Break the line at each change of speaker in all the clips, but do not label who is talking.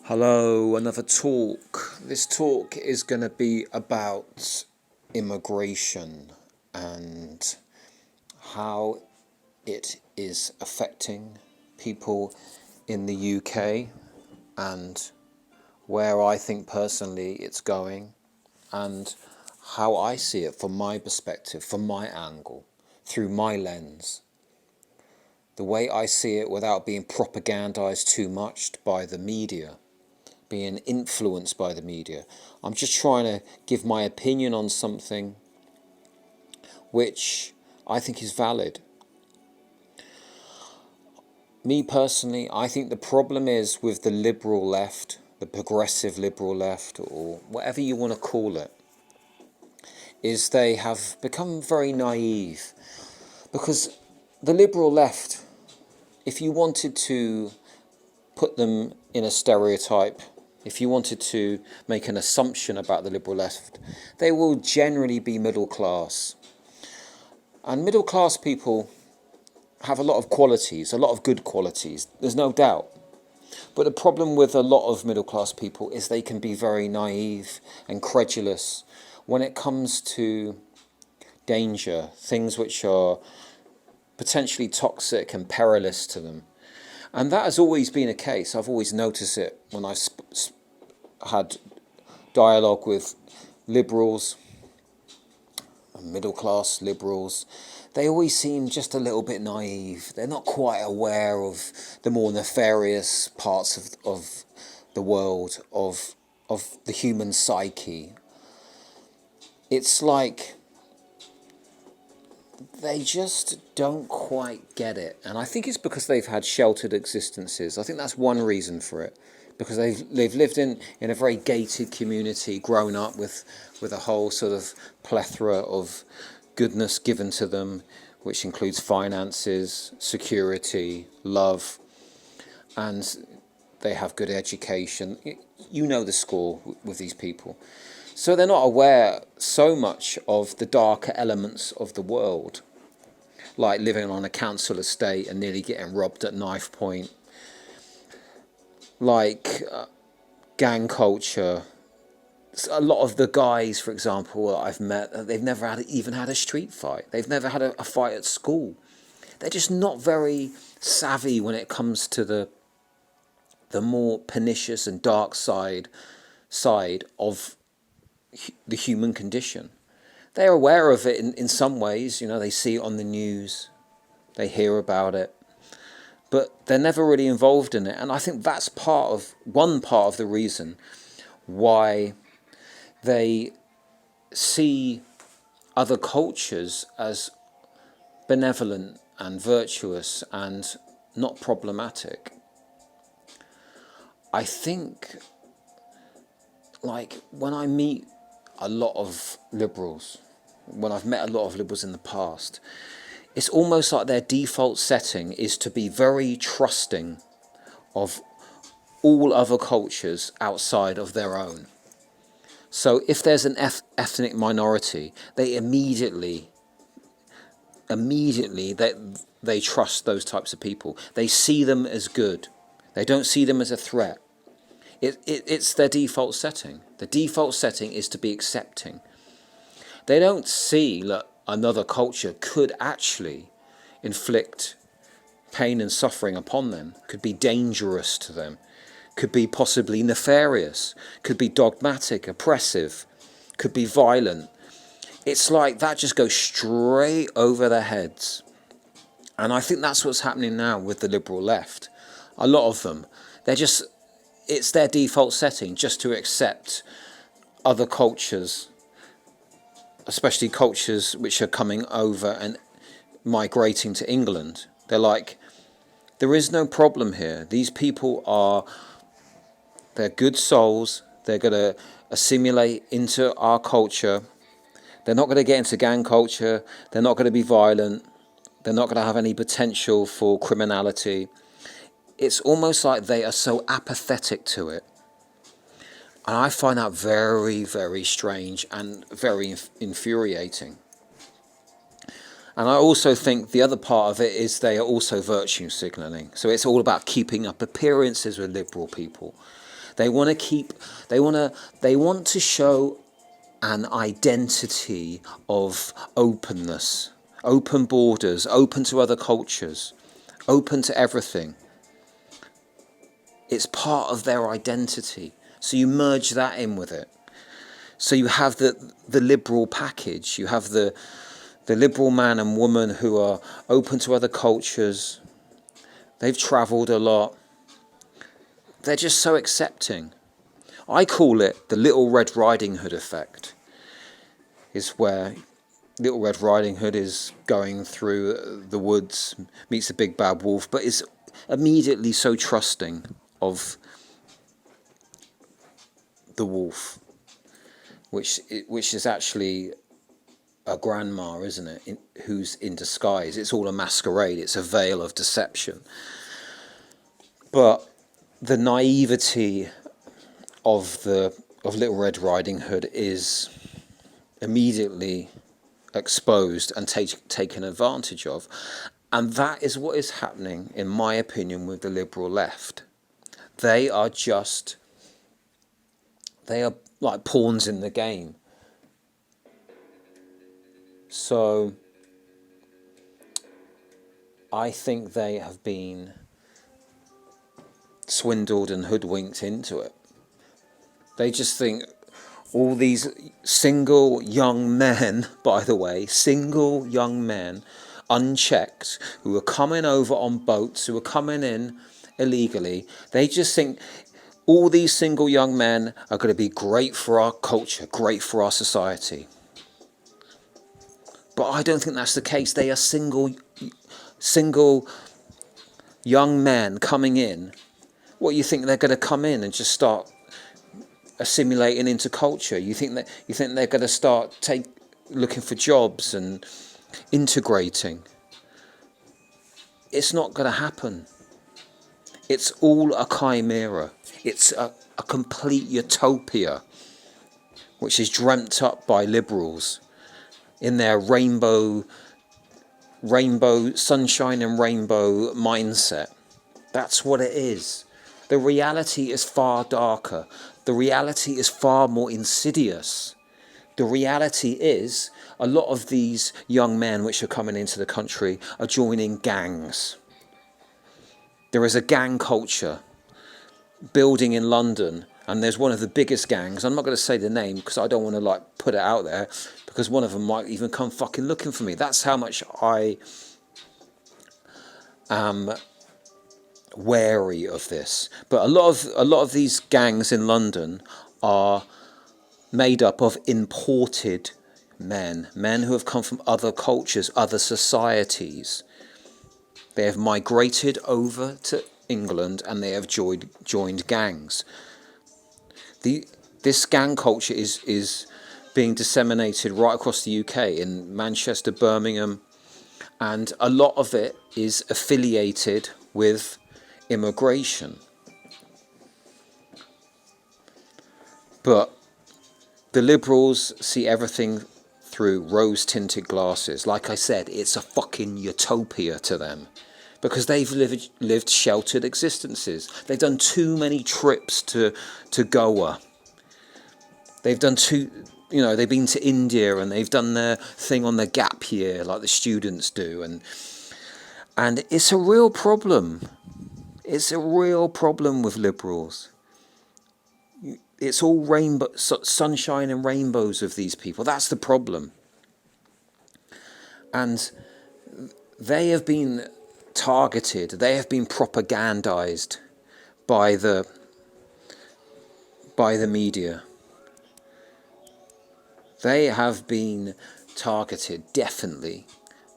Hello, another talk. This talk is going to be about immigration and how it is affecting people in the UK and where I think personally it's going and how I see it from my perspective, from my angle, through my lens. The way I see it without being propagandized too much by the media, being influenced by the media. I'm just trying to give my opinion on something which I think is valid. Me personally, I think the problem is with the liberal left, the progressive liberal left, or whatever you want to call it, is they have become very naive. Because the liberal left, if you wanted to put them in a stereotype, if you wanted to make an assumption about the liberal left, they will generally be middle class. And middle class people have a lot of qualities, a lot of good qualities, there's no doubt. But the problem with a lot of middle class people is they can be very naive and credulous when it comes to danger, things which are potentially toxic and perilous to them. And that has always been a case. I've always noticed it when I've had dialogue with liberals, middle class liberals. They always seem just a little bit naive. They're not quite aware of the more nefarious parts of the world, of the human psyche. It's like they just don't quite get it. And I think it's because they've had sheltered existences. I think that's one reason for it. Because they've lived in a very gated community, grown up with a whole sort of plethora of goodness given to them, which includes finances, security, love, and they have good education. You know the score with these people. So they're not aware so much of the darker elements of the world, like living on a council estate and nearly getting robbed at knife point, like gang culture. A lot of the guys, for example, that I've met, they've never even had a street fight. They've never had a fight at school. They're just not very savvy when it comes to the more pernicious and dark side of the human condition. They're aware of it in some ways. They see it on the news, they hear about it, but they're never really involved in it. And I think that's one part of the reason why they see other cultures as benevolent and virtuous and not problematic. I think, like, when I meet a lot of liberals, when I've met a lot of liberals in the past, it's almost like their default setting is to be very trusting of all other cultures outside of their own. So if there's an ethnic minority, they immediately they trust those types of people. They see them as good. They don't see them as a threat. It's their default setting. The default setting is to be accepting. They don't see that another culture could actually inflict pain and suffering upon them, could be dangerous to them, could be possibly nefarious, could be dogmatic, oppressive, could be violent. It's like that just goes straight over their heads. And I think that's what's happening now with the liberal left. A lot of them, it's their default setting just to accept other cultures, especially cultures which are coming over and migrating to England. They're like, there is no problem here. These people they're good souls. They're going to assimilate into our culture. They're not going to get into gang culture. They're not going to be violent. They're not going to have any potential for criminality. It's almost like they are so apathetic to it. And I find that very, very strange and very infuriating. And I also think the other part of it is they are also virtue signalling. So it's all about keeping up appearances with liberal people. They want to keep, they want to show an identity of openness, open borders, open to other cultures, open to everything. It's part of their identity. So you merge that in with it. So you have the liberal package. You have the liberal man and woman who are open to other cultures. They've travelled a lot. They're just so accepting. I call it the Little Red Riding Hood effect. Is where Little Red Riding Hood is going through the woods, meets a big bad wolf, but is immediately so trusting of the wolf, which is actually a grandma, isn't it? Who's in disguise. It's all a masquerade. It's a veil of deception. But the naivety of Little Red Riding Hood is immediately exposed and taken advantage of. And that is what is happening, in my opinion, with the liberal left. They are like pawns in the game. So I think they have been swindled and hoodwinked into it. They just think all these single young men, by the way, single young men, unchecked, who are coming over on boats, who are coming in illegally, they just think all these single young men are going to be great for our culture, great for our society. But I don't think that's the case. They are single young men coming in. What, you think they're going to come in and just start assimilating into culture? You think they're going to start looking for jobs and integrating? It's not going to happen. It's all a chimera. It's a complete utopia, which is dreamt up by liberals in their rainbow sunshine and rainbow mindset. That's what it is. The reality is far darker. The reality is far more insidious. The reality is a lot of these young men which are coming into the country are joining gangs. There is a gang culture building in London, and there's one of the biggest gangs. I'm not going to say the name because I don't want to put it out there, because one of them might even come fucking looking for me. That's how much I am wary of this. But a lot of these gangs in London are made up of imported men who have come from other cultures, other societies. They have migrated over to England and they have joined gangs. This gang culture is being disseminated right across the UK, in Manchester, Birmingham, and a lot of it is affiliated with immigration. But the liberals see everything through rose-tinted glasses. Like I said, it's a fucking utopia to them, because they've lived sheltered existences. They've done too many trips to Goa. They've done they've been to India and they've done their thing on the gap year like the students do. And it's a real problem. It's a real problem with liberals. It's all sunshine and rainbows of these people. That's the problem. And they have been targeted. They have been propagandized by the media. They have been targeted, definitely,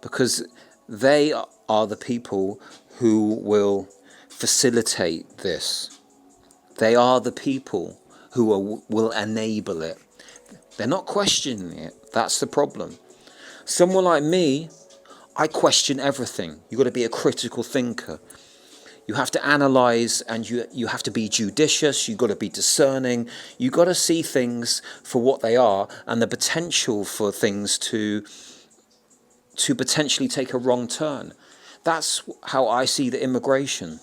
because they are the people who will facilitate this. They are the people who will enable it. They're not questioning it. That's the problem. Someone like me, I question everything. You've got to be a critical thinker. You have to analyse, and you have to be judicious. You've got to be discerning. You've got to see things for what they are, and the potential for things to potentially take a wrong turn. That's how I see the immigration.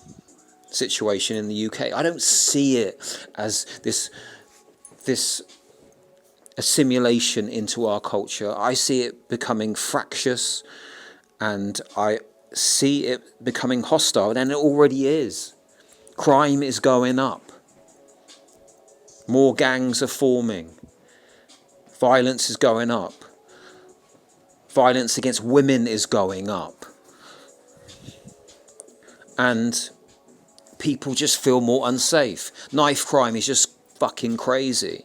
situation in the UK. I don't see it as this assimilation into our culture. I see it becoming fractious, and I see it becoming hostile, and it already is. Crime is going up. More gangs are forming. Violence is going up. Violence against women is going up. And people just feel more unsafe. Knife crime is just fucking crazy.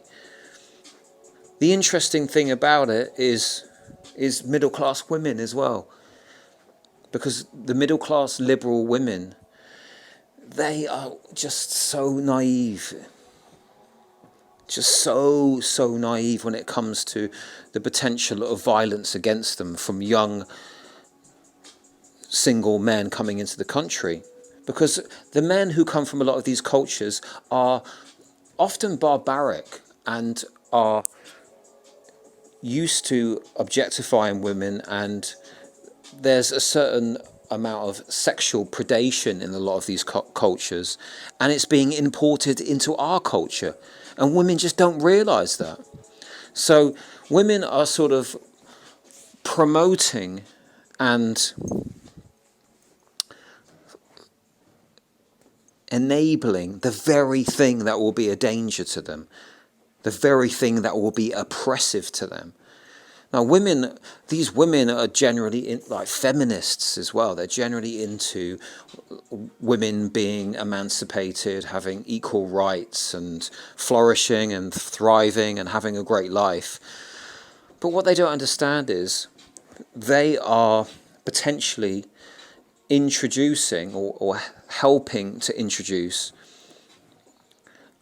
The interesting thing about it is middle class women as well. Because the middle class liberal women, they are just so naive. Just so naive when it comes to the potential of violence against them from young single men coming into the country. Because the men who come from a lot of these cultures are often barbaric and are used to objectifying women, and there's a certain amount of sexual predation in a lot of these cultures, and it's being imported into our culture, and women just don't realise that. So women are sort of promoting and enabling the very thing that will be a danger to them, the very thing that will be oppressive to them. Now, these women are generally like feminists as well. They're generally into women being emancipated, having equal rights and flourishing and thriving and having a great life. But what they don't understand is they are potentially introducing or helping to introduce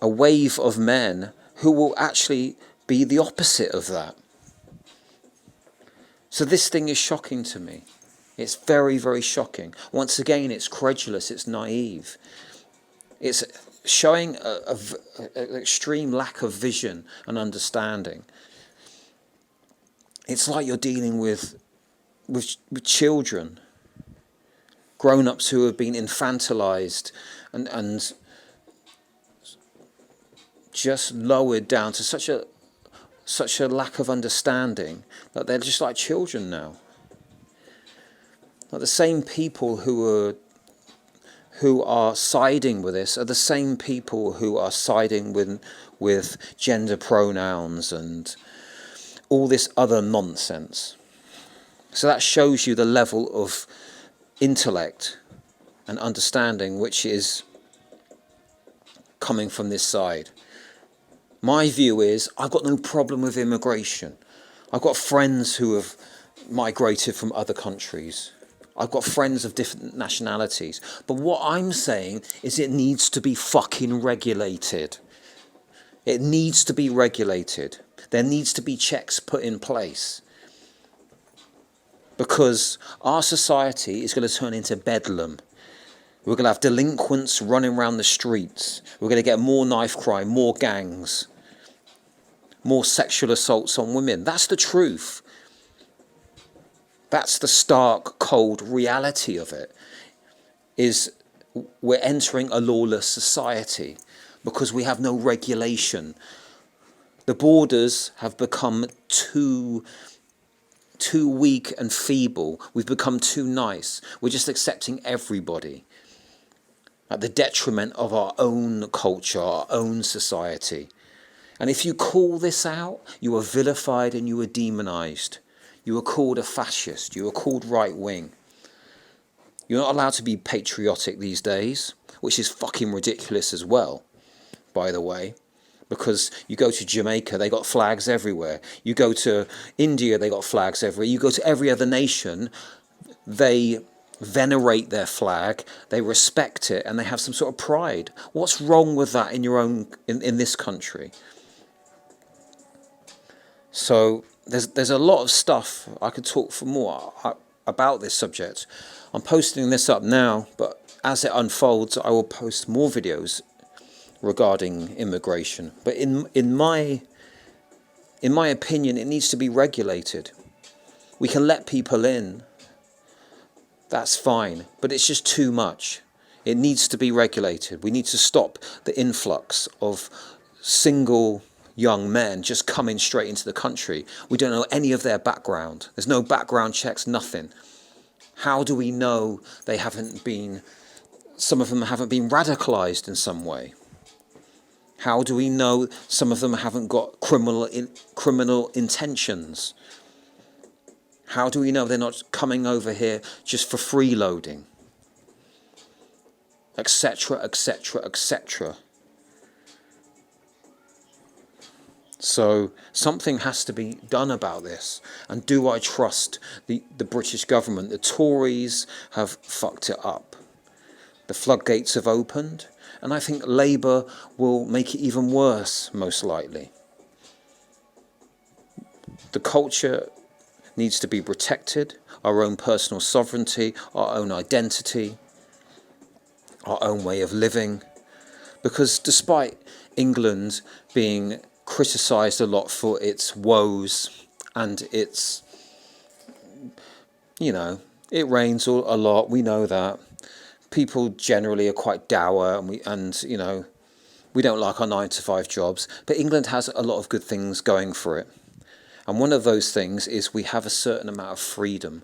a wave of men who will actually be the opposite of that. So this thing is shocking to me. It's very, very shocking. Once again, it's credulous, it's naive. It's showing an extreme lack of vision and understanding. It's like you're dealing with children, grown-ups who have been infantilized and just lowered down to such a lack of understanding that they're just like children now. Like the same people who are siding with this are the same people who are siding with gender pronouns and all this other nonsense. So that shows you the level of intellect and understanding which is coming from this side. My view is I've got no problem with immigration. I've got friends who have migrated from other countries. I've got friends of different nationalities. But what I'm saying is it needs to be fucking regulated. It needs to be regulated. There needs to be checks put in place. Because our society is going to turn into bedlam. We're going to have delinquents running around the streets. We're going to get more knife crime, more gangs, more sexual assaults on women. That's the truth. That's the stark, cold reality of it. Is we're entering a lawless society because we have no regulation. The borders have become too weak and feeble. We've become too nice. We're just accepting everybody at the detriment of our own culture, our own society. And if you call this out, you are vilified and you are demonized. You are called a fascist. You are called right-wing. You're not allowed to be patriotic these days, which is fucking ridiculous as well, by the way. Because you go to Jamaica, they got flags everywhere. You go to India, they got flags everywhere. You go to every other nation, they venerate their flag, they respect it, and they have some sort of pride. What's wrong with that in your own in this country? So there's a lot of stuff I could talk for more about this subject. I'm posting this up now, but as it unfolds, I will post more videos regarding immigration. But in my opinion, it needs to be regulated. We can let people in, that's fine, but it's just too much. It needs to be regulated. We need to stop the influx of single young men just coming straight into the country. We don't know any of their background. There's no background checks, nothing. How do we know they haven't been, some of them haven't been radicalized in some way? How do we know some of them haven't got criminal intentions? How do we know they're not coming over here just for freeloading? Etc., etc., etc. So something has to be done about this. And do I trust the British government? The Tories have fucked it up. The floodgates have opened, and I think Labour will make it even worse, most likely. The culture needs to be protected, our own personal sovereignty, our own identity, our own way of living. Because despite England being criticised a lot for its woes and its, it rains a lot, we know that. People generally are quite dour, and we don't like our 9-to-5 jobs, but England has a lot of good things going for it. And one of those things is we have a certain amount of freedom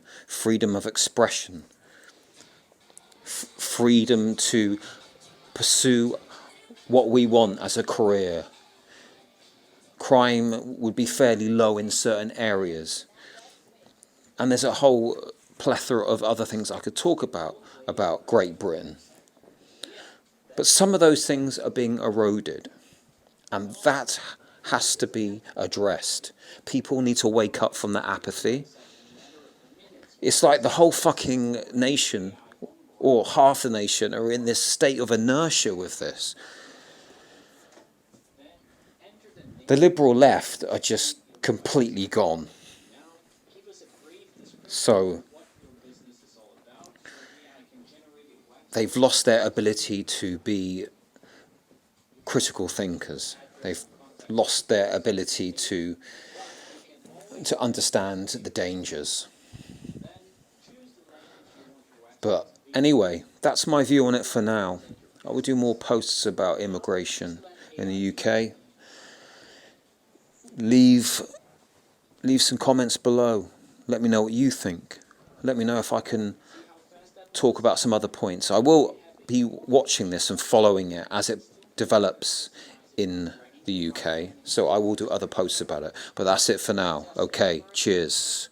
of expression, freedom to pursue what we want as a career. Crime would be fairly low in certain areas. And there's a whole plethora of other things I could talk about Great Britain. But some of those things are being eroded. And that has to be addressed. People need to wake up from the apathy. It's like the whole fucking nation, or half the nation, are in this state of inertia with this. The liberal left are just completely gone. So they've lost their ability to be critical thinkers. They've lost their ability to understand the dangers. But anyway, that's my view on it for now. I will do more posts about immigration in the UK. Leave some comments below. Let me know what you think. Let me know if I can talk about some other points. I will be watching this and following it as it develops in the UK. So I will do other posts about it. But that's it for now. Okay, cheers.